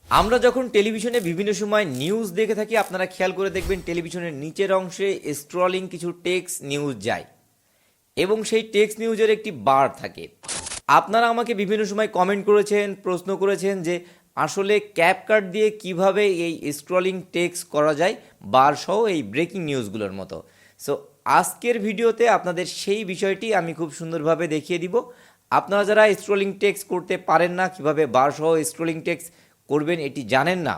আমরা যখন টেলিভিশনে বিভিন্ন সময় নিউজ দেখে থাকি, আপনারা খেয়াল করে দেখবেন টেলিভিশনের নিচের অংশে স্ক্রলিং কিছু টেক্সট নিউজ যায় এবং সেই টেক্সট নিউজের একটি বার থাকে। আপনারা আমাকে বিভিন্ন সময় কমেন্ট করেছেন, প্রশ্ন করেছেন যে আসলে ক্যাপকাট দিয়ে কিভাবে এই স্ক্রলিং টেক্সট করা যায় বার সহ এই ব্রেকিং নিউজগুলোর মতো। সো আজকের ভিডিওতে আপনাদের সেই বিষয়টি আমি খুব সুন্দরভাবে দেখিয়ে দিব। আপনারা যারা স্ক্রলিং টেক্সট করতে পারেন না, কিভাবে বার সহ স্ক্রলিং টেক্সট করবেন এটি জানেন না,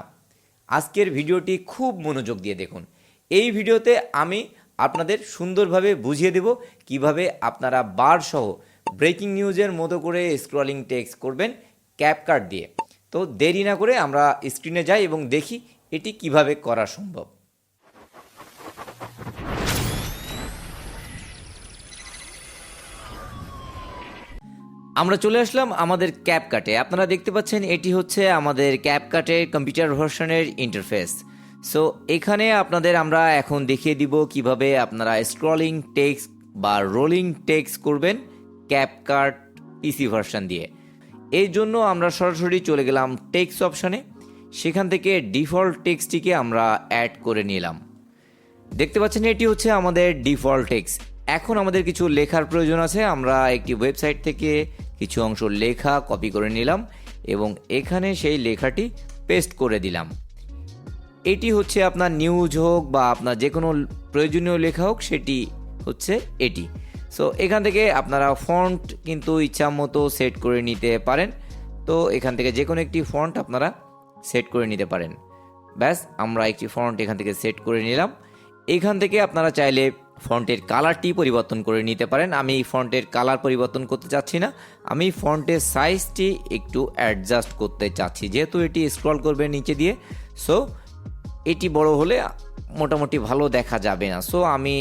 আজকের ভিডিওটি খুব মনোযোগ দিয়ে দেখুন। এই ভিডিওতে আমি আপনাদের সুন্দরভাবে বুঝিয়ে দেব কিভাবে আপনারা বার সহ ব্রেকিং নিউজের মতো করে স্ক্রলিং টেক্সট করবেন ক্যাপকাট দিয়ে। তো দেরি না করে আমরা স্ক্রিনে যাই এবং দেখি এটি কিভাবে করা সম্ভব। আমরা চলে আসলাম আমাদের ক্যাপকাটে। আপনারা দেখতে পাচ্ছেন এটি হচ্ছে আমাদের ক্যাপকাটের কম্পিউটার ভার্সনের ইন্টারফেস। সো এখানে আপনাদের আমরা এখন দেখিয়ে দিব কিভাবে আপনারা স্ক্রলিং টেক্সট বা রোলিং টেক্সট করবেন ক্যাপকাট পিসি ভার্সন দিয়ে। এই জন্য আমরা সরাসরি চলে গেলাম টেক্সট অপশানে, সেখান থেকে ডিফল্ট টেক্সটটিকে আমরা অ্যাড করে নিলাম। দেখতে পাচ্ছেন এটি হচ্ছে আমাদের ডিফল্ট টেক্সট। এখন আমাদের কিছু লেখার প্রয়োজন আছে। আমরা একটি ওয়েবসাইট থেকে কিছু অংশ লেখা কপি করে নিলাম এবং এখানে সেই লেখাটি পেস্ট করে দিলাম। এটি হচ্ছে আপনার নিউজ হোক বা আপনার যে কোনো প্রয়োজনীয় লেখা হোক, সেটি হচ্ছে এটি। সো এখান থেকে আপনারা ফন্ট কিন্তু ইচ্ছা মতো সেট করে নিতে পারেন। তো এখান থেকে যে কোনো একটি ফন্ট আপনারা সেট করে নিতে পারেন। ব্যাস, আমরা একটি ফন্ট এখান থেকে সেট করে নিলাম। এখান থেকে আপনারা চাইলে ফন্টের কালারটি পরিবর্তন করে নিতে পারেন। আমি এই ফন্টের কালার পরিবর্তন করতে চাচ্ছি না, আমি ফন্টের সাইজটি একটু অ্যাডজাস্ট করতে চাচ্ছি, যেহেতু এটি স্ক্রল করবে নিচে দিয়ে। সো এটি বড় হলে মোটামুটি ভালো দেখা যাবে না। সো আমি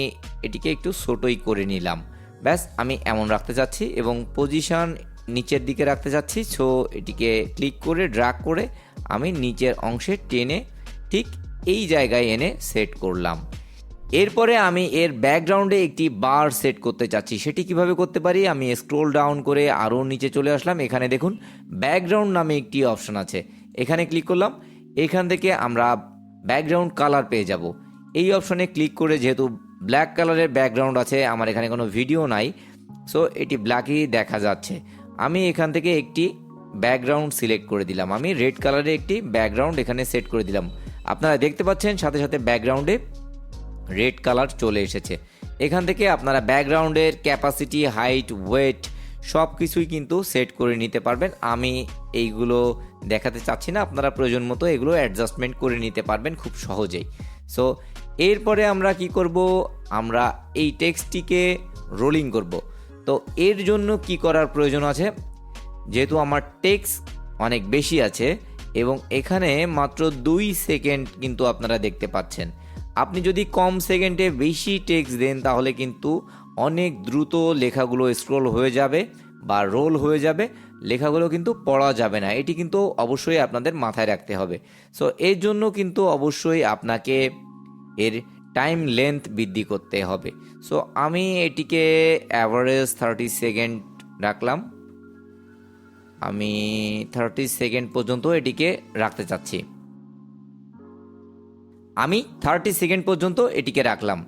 এটিকে একটু ছোটোই করে নিলাম। ব্যাস, আমি এমন রাখতে চাচ্ছি এবং পজিশন নিচের দিকে রাখতে চাচ্ছি। সো এটিকে ক্লিক করে ড্র্যাগ করে আমি নিচের অংশে টেনে ঠিক এই জায়গায় এনে সেট করলাম। এরপরে আমি এর ব্যাকগ্রাউন্ডে একটি বার সেট করতে চাচ্ছি। সেটি কিভাবে করতে পারি, আমি স্ক্রোল ডাউন করে আরও নিচে চলে আসলাম। এখানে দেখুন ব্যাকগ্রাউন্ড নামে একটি অপশন আছে, এখানে ক্লিক করলাম। এখান থেকে আমরা ব্যাকগ্রাউন্ড কালার পেয়ে যাব। এই অপশনে ক্লিক করে, যেহেতু ব্ল্যাক কালারের ব্যাকগ্রাউন্ড আছে, আমার এখানে কোনো ভিডিও নাই, সো এটি ব্ল্যাকই দেখা যাচ্ছে। আমি এখান থেকে একটি ব্যাকগ্রাউন্ড সিলেক্ট করে দিলাম। আমি রেড কালারের একটি ব্যাকগ্রাউন্ড এখানে সেট করে দিলাম। আপনারা দেখতে পাচ্ছেন সাথে সাথে ব্যাকগ্রাউন্ডে রেড কালার চলে এসেছে। এখান থেকে আপনারা ব্যাকগ্রাউন্ডের ক্যাপাসিটি, হাইট, ওয়েট সব কিছুই কিন্তু সেট করে নিতে পারবেন। আমি এইগুলো দেখাতে চাচ্ছি না, আপনারা প্রয়োজন মতো এগুলো অ্যাডজাস্টমেন্ট করে নিতে পারবেন খুব সহজেই। সো এরপরে আমরা কি করব, আমরা এই টেক্সটটিকে রোলিং করব। তো এর জন্য কি করার প্রয়োজন আছে, যেহেতু আমার টেক্সট অনেক বেশি আছে এবং এখানে মাত্র 2 সেকেন্ড কিন্তু আপনারা দেখতে পাচ্ছেন। আপনি যদি কম সেকেন্ডে বেশি টেক্সট দেন তাহলে কিন্তু অনেক দ্রুত লেখাগুলো স্ক্রল হয়ে যাবে বা রোল হয়ে যাবে, লেখাগুলো কিন্তু পড়া যাবে না। এটি কিন্তু অবশ্যই আপনাদের মাথায় রাখতে হবে। সো এর জন্য কিন্তু অবশ্যই আপনাকে এর টাইম লেন্থ বৃদ্ধি করতে হবে। সো আমি এটিকে অ্যাভারেজ 30 সেকেন্ড রাখলাম। আমি 30 সেকেন্ড পর্যন্ত এটিকে রাখতে চাচ্ছি। আমি 30 সেকেন্ড পর্যন্ত এটিকে রাখলাম।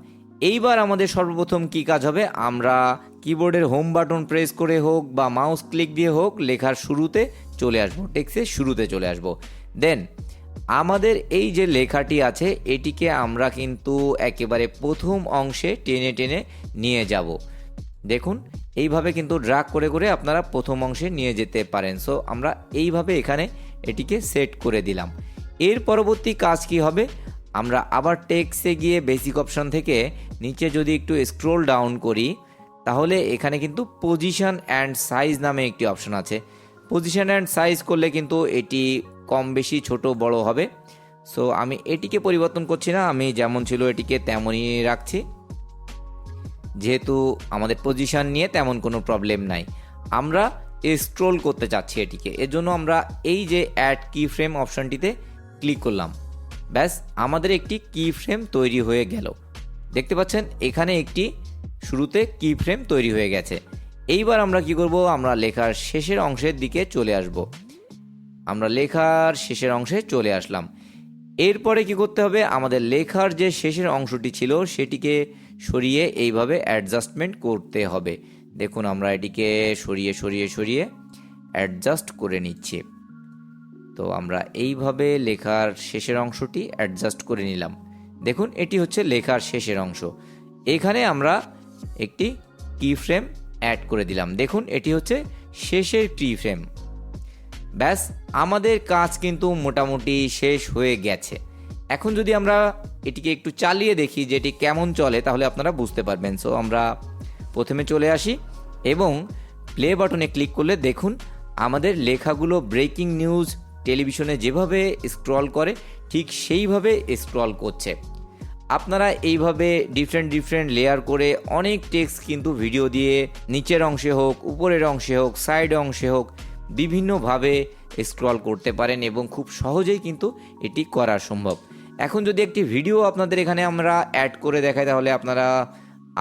এইবার আমাদের সর্বপ্রথম কি কাজ হবে, আমরা কিবোর্ডের হোম বাটন প্রেস করে হোক বা মাউস ক্লিক দিয়ে হোক লেখার শুরুতে চলে আসবো, টেক্সটের শুরুতে চলে আসবো। দেন আমাদের এই যে লেখাটি আছে এটিকে আমরা কিন্তু একেবারে প্রথম অংশে টেনে টেনে নিয়ে যাব। দেখুন এইভাবে কিন্তু ড্র্যাগ করে করে আপনারা প্রথম অংশে নিয়ে যেতে পারেন। সো আমরা এইভাবে এখানে এটিকে সেট করে দিলাম। এর পরবর্তী কাজ কি হবে, আমরা আবার টেক্সটে গিয়ে বেসিক অপশন থেকে নিচে যদি একটু স্ক্রোল ডাউন করি তাহলে এখানে কিন্তু পজিশন অ্যান্ড সাইজ নামে একটি অপশন আছে। পজিশন অ্যান্ড সাইজ করলে কিন্তু এটি কম বেশি ছোট বড় হবে। সো আমি এটিকে পরিবর্তন করছি না, আমি যেমন ছিল এটিকে তেমনই রাখছি, যেহেতু আমাদের পজিশন নিয়ে তেমন কোনো প্রবলেম নাই। আমরা স্ক্রোল করতে চাচ্ছি এটিকে, এর জন্য আমরা এই যে অ্যাড কি ফ্রেম অপশনটিতে ক্লিক করলাম। ব্যাস, আমাদের একটি কি ফ্রেম তৈরি হয়ে গেল। দেখতে পাচ্ছেন এখানে একটি শুরুতে কি ফ্রেম তৈরি হয়ে গেছে। এইবার আমরা কি করব, আমরা লেখার শেষের অংশের দিকে চলে আসব। আমরা লেখার শেষের অংশে চলে আসলাম। এরপরে কি করতে হবে, আমাদের লেখার যে শেষের অংশটি ছিল সেটিকে সরিয়ে এইভাবে অ্যাডজাস্টমেন্ট করতে হবে। দেখুন আমরা এটিকে সরিয়ে সরিয়ে সরিয়ে অ্যাডজাস্ট করে নিচ্ছি। তো আমরা এইভাবে লেখার শেষের অংশটি অ্যাডজাস্ট করে নিলাম। দেখুন এটি হচ্ছে লেখার শেষের অংশ। এখানে আমরা একটি কি ফ্রেম অ্যাড করে দিলাম। দেখুন এটি হচ্ছে শেষের কি ফ্রেম। ব্যাস, আমাদের কাজ কিন্তু মোটামুটি শেষ হয়ে গেছে। এখন যদি আমরা এটিকে একটু চালিয়ে দেখি যে এটি কেমন চলে, তাহলে আপনারা বুঝতে পারবেন। সো আমরা প্রথমে চলে আসি এবং প্লে বাটনে ক্লিক করলে দেখুন আমাদের লেখাগুলো ব্রেকিং নিউজ টেলিভিশনে যেভাবে স্ক্রল করে ঠিক সেইভাবে স্ক্রল করছে। আপনারা এইভাবে ডিফারেন্ট লেয়ার করে অনেক টেক্সট কিন্তু ভিডিও দিয়ে নিচের অংশে হোক, উপরের অংশে হোক, সাইড অংশে হোক বিভিন্নভাবে স্ক্রল করতে পারেন এবং খুব সহজেই কিন্তু এটি করা সম্ভব। এখন যদি একটি ভিডিও আপনাদের এখানে আমরা অ্যাড করে দেখাই, তাহলে আপনারা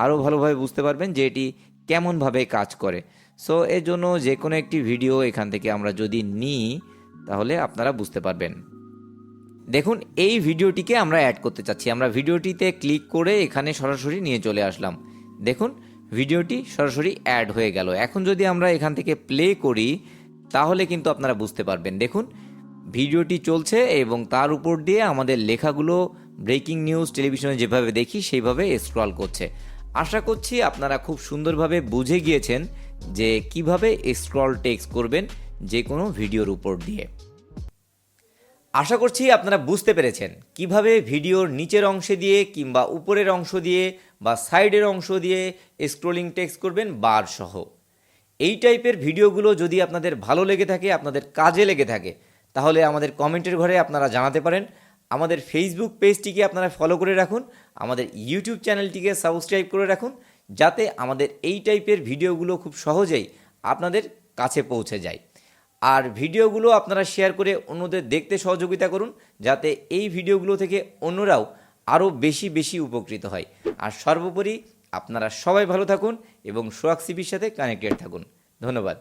আরও ভালোভাবে বুঝতে পারবেন যে এটি কেমনভাবে কাজ করে। সো এর জন্য যে কোনো একটি ভিডিও এখান থেকে আমরা যদি নিই তাহলে আপনারা বুঝতে পারবেন। দেখুন এই ভিডিওটিকে আমরা অ্যাড করতে চাচ্ছি। আমরা ভিডিওটিতে ক্লিক করে এখানে সরাসরি নিয়ে চলে আসলাম। দেখুন ভিডিওটি সরাসরি অ্যাড হয়ে গেল। এখন যদি আমরা এখান থেকে প্লে করি তাহলে কিন্তু আপনারা বুঝতে পারবেন। দেখুন ভিডিওটি চলছে এবং তার উপর দিয়ে আমাদের লেখাগুলো ব্রেকিং নিউজ টেলিভিশনে যেভাবে দেখি সেইভাবে স্ক্রল করছে। আশা করছি আপনারা খুব সুন্দরভাবে বুঝে গিয়েছেন যে কিভাবে স্ক্রল টেক্সট করবেন যে কোনো ভিডিওর উপর দিয়ে। আশা করছি আপনারা বুঝতে পেরেছেন কিভাবে ভিডিওর নিচের অংশে দিয়ে কিংবা উপরের অংশ দিয়ে বা সাইডের অংশ দিয়ে স্ক্রলিং টেক্সট করবেন বার সহ। এই টাইপের ভিডিওগুলো যদি আপনাদের ভালো লেগে থাকে, আপনাদের কাজে লেগে থাকে, তাহলে আমাদের কমেন্টের ঘরে আপনারা জানাতে পারেন। আমাদের ফেসবুক পেজটিকে আপনারা ফলো করে রাখুন, আমাদের ইউটিউব চ্যানেলটিকে সাবস্ক্রাইব করে রাখুন, যাতে আমাদের এই টাইপের ভিডিওগুলো খুব সহজেই আপনাদের কাছে পৌঁছে যায়। আর ভিডিওগুলো আপনারা শেয়ার করে অন্যদের দেখতে সহযোগিতা করুন, যাতে এই ভিডিওগুলো থেকে অন্যরাও আরও বেশি বেশি উপকৃত হয়। আর সর্বোপরি আপনারা সবাই ভালো থাকুন এবং সোহাগ সিবির সাথে কানেক্টেড থাকুন। ধন্যবাদ।